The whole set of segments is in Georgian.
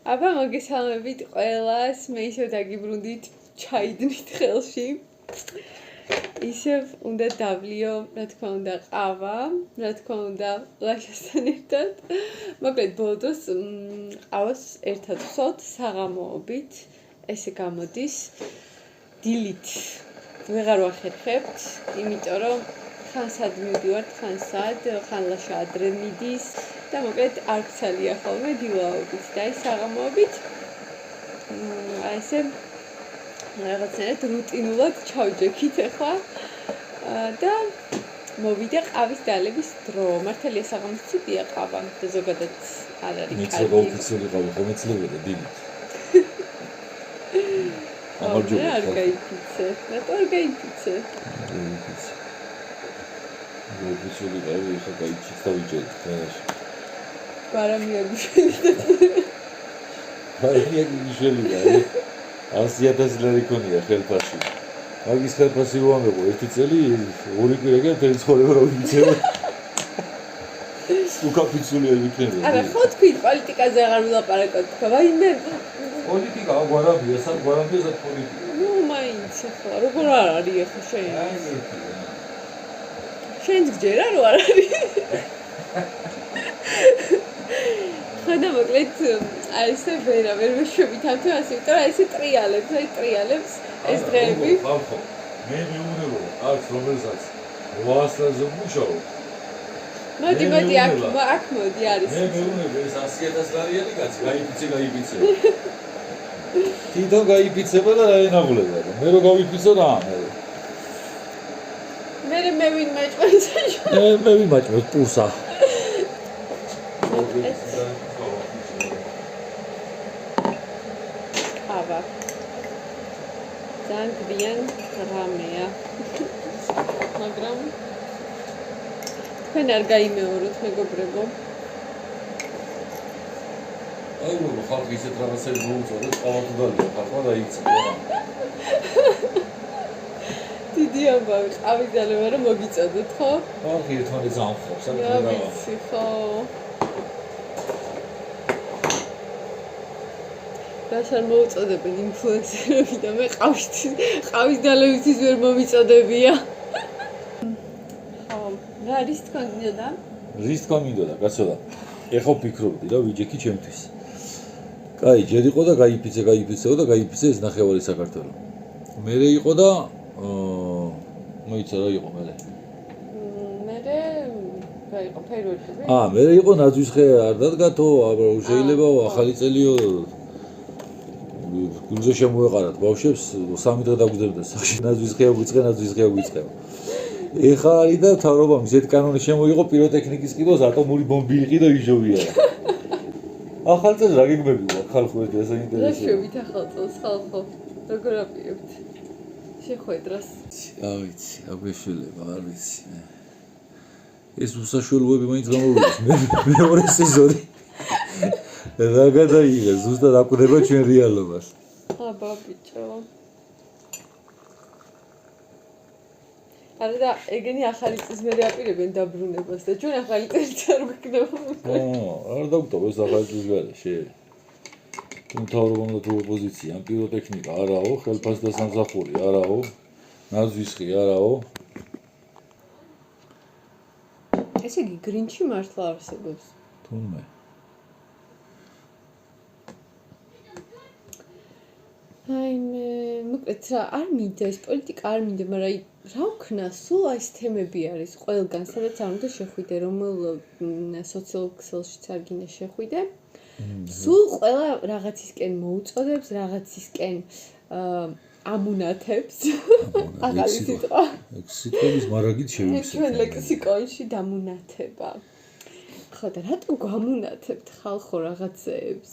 აბა მოგესალმებით ყველას, მე ისევ დაგიბრუნდით ჩაიდნით ხელში. ისევ უნდა დავლიო, რა თქმა უნდა, ყავა, რა თქმა უნდა, ლაშასთან ერთად. მოკლედ ბოლოს ყავას ერთად ვსვათ საღამოობით, ესე გამოდის. დილით ვეღარ ვახერხებთ, იმიტომ რომ ხან სად მივდივართ, ხან სად, ხან ლაშა ადრე მიდის და მოკლედ არ გცალია ხოლმე დილაობით და ის საღამოობით ესე რაღაცნაირად რუტინულად ჩავჯექით ახლა და მოვიდა ყავის დალების დრო. მართალია საღამოს ცუდია ყავა და ზოგადად არ არის კარგი. მიცოდა ოფიციალური ყავა ხომეცლებოდა დილით. ამარჯობა. არ გაიფიცე. რატო არ გაიფიცე? ოფიციალური ყავა ხა გაიჩით და ვიჯერეთ თამაში. გვარამიები შეიძლება. გვარამიები შეიძლება. 100,000 ლარი ქონია ხელფასი. მაგის ხელფასი უამებო ერთი წელი ორი კვირა მთელი ცხოვრება რა ვიცეო. უკაფიცულია ვიქნები. არა, ხო თქვით პოლიტიკაზე აღარ ვილაპარაკოთ თქო. ვაიმე პოლიტიკა გვარამია, სად გვარამია ზად პოლიტიკა. ნუ მაინც ახლა როგორ არ არის ახლა შენ? აი ერთი. შენც გჯერა რო არ არის. ხოდა მოკლედ აი ესე ვერ მეშვებით ამ თემას, იმიტომ რომ ესე ტრიალებს ეს დღეები. ხო. მე მეუბნებო, აქ რომელსაც 800-ზე მუშაობ. მოდი აქ მოდი არის. მე მეუბნებო ეს 100,000 ლარიანი კაცი, გაიფიცე. თვითონ გაიფიცება და რაენაღლება. მე რო გავიფიცო რა მე ვინ მაჭმევს? მე ვინ მაჭმევს პურსა. აბა. ძალიან რამეა. მაგრამ თქვენ არ გაიმეოროთ მეგობრებო. აი რომ ხალხი ისეთ რაღაცებს მოუწოდებს, ყავათუდალია ხალხმა და იქცია. დიდი ამბავი, ყავის დალება რომ მოგიწოდოთ, ხო? ხალხი ერთმანეთს ამხობს, რა ვიცი, ხო. რას არ მოუწოდებენ ინფლუენსერები და მე ყავის დალებისთვის ვერ მომიწოდებია. ხო, რა არის თქვენ მინდოდა? რის თქვა მინდოდა, კაცო? ეხო ფიქრობდი რა ვიჯექი ჩემთვის. კაი, ჯერ იყო და გაიფიცეო და გაიფიცე ეს ნახევარი საქართველო. მერე იყო და მოიცა რა იყო მერე? მერე გაიყო ფერვერკები. მერე იყო ნაძვის ხე არ დადგათო, შეიძლება ახალი წელიო გულზე შემოეყარათ ბავშვებს 3 დღე დაგვიძებდა სახში ნაძვის ხეა გვიწყე. ეხა არის და თავრობამ ზეთ კანონი შემოიღო პიროტექნიკის კიდოს ატომური ბომბი იყი და იშოვია. ახალ წელს რა გეგმებია ხალხო ეს ინტერესია. რა შევით ახალ წელს ხალხო? როგორ აპირებთ? შეხვედრას. არ ვიცი, აგვეშველება, არ ვიცი. ეს უსაშველოები მაინც გამოვიდეს. მეორე სეზონი. რა გადაიღეს, ზუსტად აკვდება ჩვენ რეალობას. აბა ბიჭო. არა და ეგენი ახალი წლის მერე აპირებენ დაბრუნებას და ჩვენ ახალი წელს არ გვექნება. არ დაგვტოვ ეს ახალი წლის გარეშე. მთავრობამ და თუ ოპოზიცია, პიროტექნიკა არაო, ხელფასი და სამსახური არაო, ნაძვის ხე არაო. ესე იგი გრინჩი მართლა არსებობს. თუნმე. აი მე მოკლედ რა არ მინდა ეს პოლიტიკა არ მინდა, მაგრამ რა ვქნა, სულ ეს თემები არის ყველგან, სადაც არ უნდა შეხვიდე, რომელ სოციალურ ქსელშიც არ გინდა შეხვიდე. სულ ყველა რაღაცისკენ მოუწოდებს, რაღაცისკენ ამუნათებს. ახალი სიტყვა. სიტყვების მარაგით შევიქცეთ. ჩვენ ლექსიკონში დამუნათება. ხო და რატო გამუნათებთ ხალხო რაღაცეებს?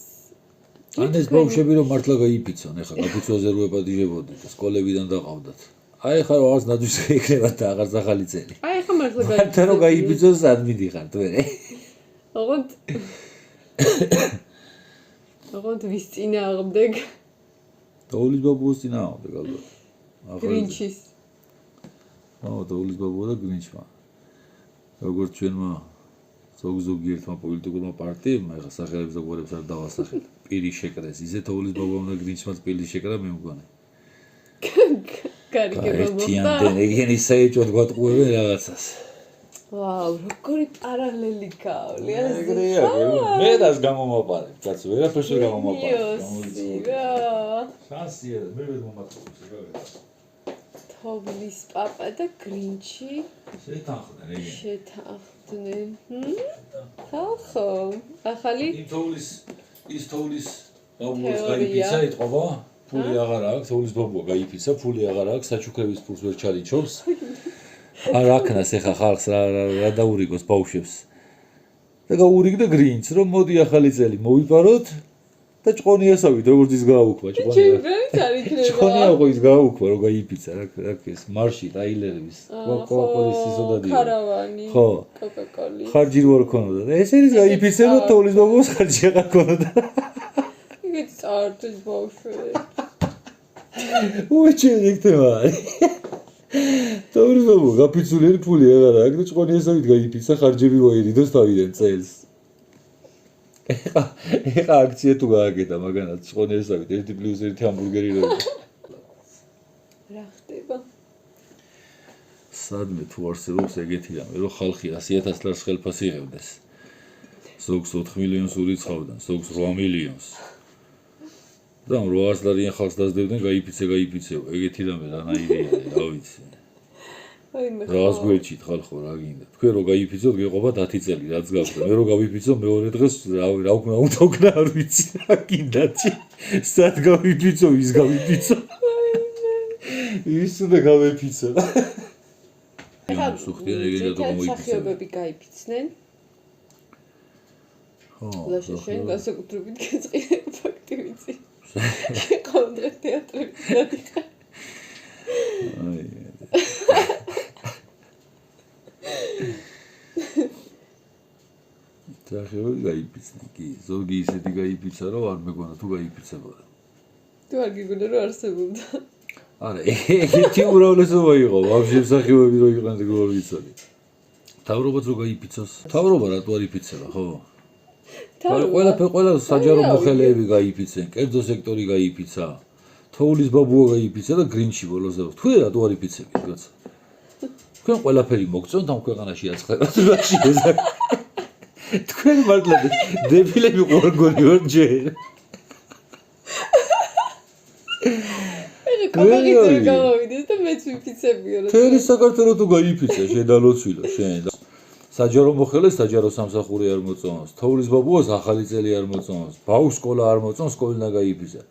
ან ეს ბავშვები რომ მართლა გაიფიცონ, ეხლა კაფუცვაზე რო ეპატიჟებოდით და სკოლებიდან დაყავდათ. აი ხა რაღაც ნაძვის ეკრება და აღარც ახალი წელი. აი ხა მართლა მართლა რომ გაიფიცონ სად მიდიხართ ვერე? ოღონდ ვის წინააღმდეგ? დაულის ბაბუას წინააღმდეგ ალბათ. გრინჩის. დაულის ბაბუა და გრინჩმა. როგორც ჩვენმა ზოგ-ზოგიერთმა პოლიტიკურმა პარტიებმა ეხლა სახელებს და გვარებს არ დავასახებ. პირი შეკრეს. ისე თოვლის ბაბა უნდა გრინჩმაც პირი შეკრა მე მგონი. გარიგება მოხდა. ეგენი საერთოდ გვატყუებენ რაღაცას. ვაუ, როგორი პარალელი გავლი. ეგრეა, მე დას გამომაპარებ, კაცო, ვერაფერს ვერ გამომაპარებ. შანსია, მე ვერ მომატყობს, ეგაა. თოვლის პაპა და გრინჩი შეთანხმდნენ ეგენი. შეთანხმდნენ. ხალხო, ახალი ის თოვლის ბაბუას გაიფიცა ეთყობა, ფული აღარ აქვს, თოვლის ბაბუა გაიფიცა, ფული აღარ აქვს, საჩუქრების ფულს ვერ ჩალიჩობს. არ აქნას ეხა ხალხს რა დაურიგოს ბავშვებს. და გაურიგდა გრინჩს, რომ მოდი ახალი წელი მოვიპაროთ და ჭყონიასავით, როგორც ის გააუქმა, ჭყონია ხო ის გააუქმა, რომ გაიფიცა, რა ეს მარში ტაილერების, კოკაკოლის ისოდადია. ქარავანი, ხო, კოკაკოლი. ხარჯი რო არ ქონოდა და ეს ის გაიფიცა, რომ თოვლის ბაბუას ხარჯი აღარ ქონოდა. იგიც წართვის ბავშვები. უჩენ იქნება. თოვლის ბაბუა გაფიცულიერი ფული აღარ აქვს და ჭყონიასავით გაიფიცა, ხარჯები მოერიდოს თავიდან წელს. ეხა აქცია თუ გააკეთა მაგანაც ჭყონიასავით 1+1 ჰამბურგერი რო რა ხდება? სადმე თუ არსებობს ეგეთი რამე, რომ ხალხი 100,000 ლარს ხელფასი იღებდეს. ზოგს 4 მილიონს ურიცხავდნენ, ზოგს 8 მილიონს. და 800 ლარიან ხალხს დაძდებდნენ, გაიფიცეო. ეგეთი რამე რანაირია, რა ვიცი. რას გვერჩით ხალხო, რა გინდა. თქვენ რო გაიფიცოთ, გეყობა 10 წელი, რაც გაქვს. მე რო გავიფიცო მეორე დღეს, რა უნდა უკნა, არ ვიცი, რა გინდა. სად გავიფიცო, ის გავიფიცო. ის უნდა გავიფიცო. სუხტიან ეგეთი და მოიფიცე. სახიობები გაიფიცნენ. ხო. ლაშაშენ გასაკუთრებით გეწყინა ფაქტი ვიცი. კონდრე თეატრებში დადიხარ. აი. სახიობები გაიფიცნენ, კი, ზოგი ისეთი გაიფიცა, რომ არ მეგონა თუ გაიფიცებოდა. თუ არ გიგონა რომ არსებობდა. არა, ეგეთი უმრავლესობა იყო, ვაფშე სახიობები რო იყვნენ ეგ რო ვიცოდი. თავრობაც რო გაიფიცოს. თავრობა რატო არ იფიცება, ხო? ყველა საჯარო მოხელეები გაიფიცენ, კერძო სექტორი გაიფიცა. თოვლის ბაბუა გაიფიცა და გრინჩი ბოლოს და თქვენ რატო არ იფიცებით, კაცო? თქვენ ყველაფერი მოგწონთ ამ ქვეყანაში აწყდათ რაში ეზა. თქვენ მართლა დებილები ყურგონი ვარ ჯერ. კომპანიები გავავიდეს და მეც ვიფიცებიო რა. თელი საქართველო თუ გაიფიცა შედალოცვილო შენ. საჯარო მოხელეს საჯარო სამსახური არ მოწონს, თოვლის ბაბუას ახალი წელი არ მოწონს, ბავშვს სკოლა არ მოწონს, სკოლიდან გაიფიცა.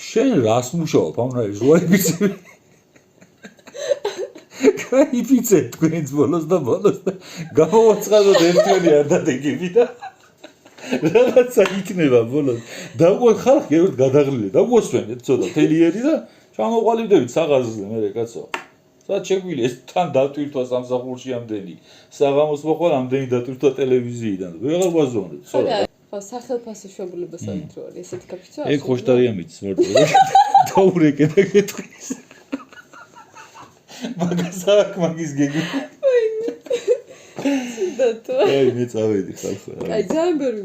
შენ რას მუშაობ ამ რაი ზუაიფიცები? გაიფიცე თქვენს ბოლოს და გამოვაცხადოთ ერთიანი არ დადეგები და რაღაცა იქნება ბოლოს. დაუყვეთ ხალხი ერთ გადაღლილი, დაგვოსვენეთ ცოტა თელიერი და ჩამოყალიბდებით საღაზზე მერე კაცო. სად შეგვიძლია ეს თან დატვირთვა სამსახურში ამდენი, საღამოს მოყვა ამდენი დატვირთვა ტელევიზიიდან. ვეღარ გვაზონეთ, სწორად. ხო, სახელფასი შვებულება საერთოდ არის, ესეთი კაფეცო არის. ეგ ხოშტარია მიწის მარტო. დაურეკე და გეტყვის. მაგას აქ მაგის გეგი. დატო. აი მე წავედი ხალხო. აი ძალიან ბევრი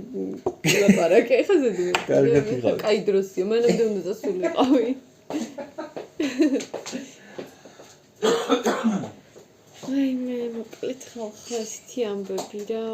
ლაპარაკი ხა ზედმე. კარგად ვიყავი. აი დროსია, მანამდე უნდა დასულიყავი. აი მე მოკლედ ხალხო ესეთი ამბები რა.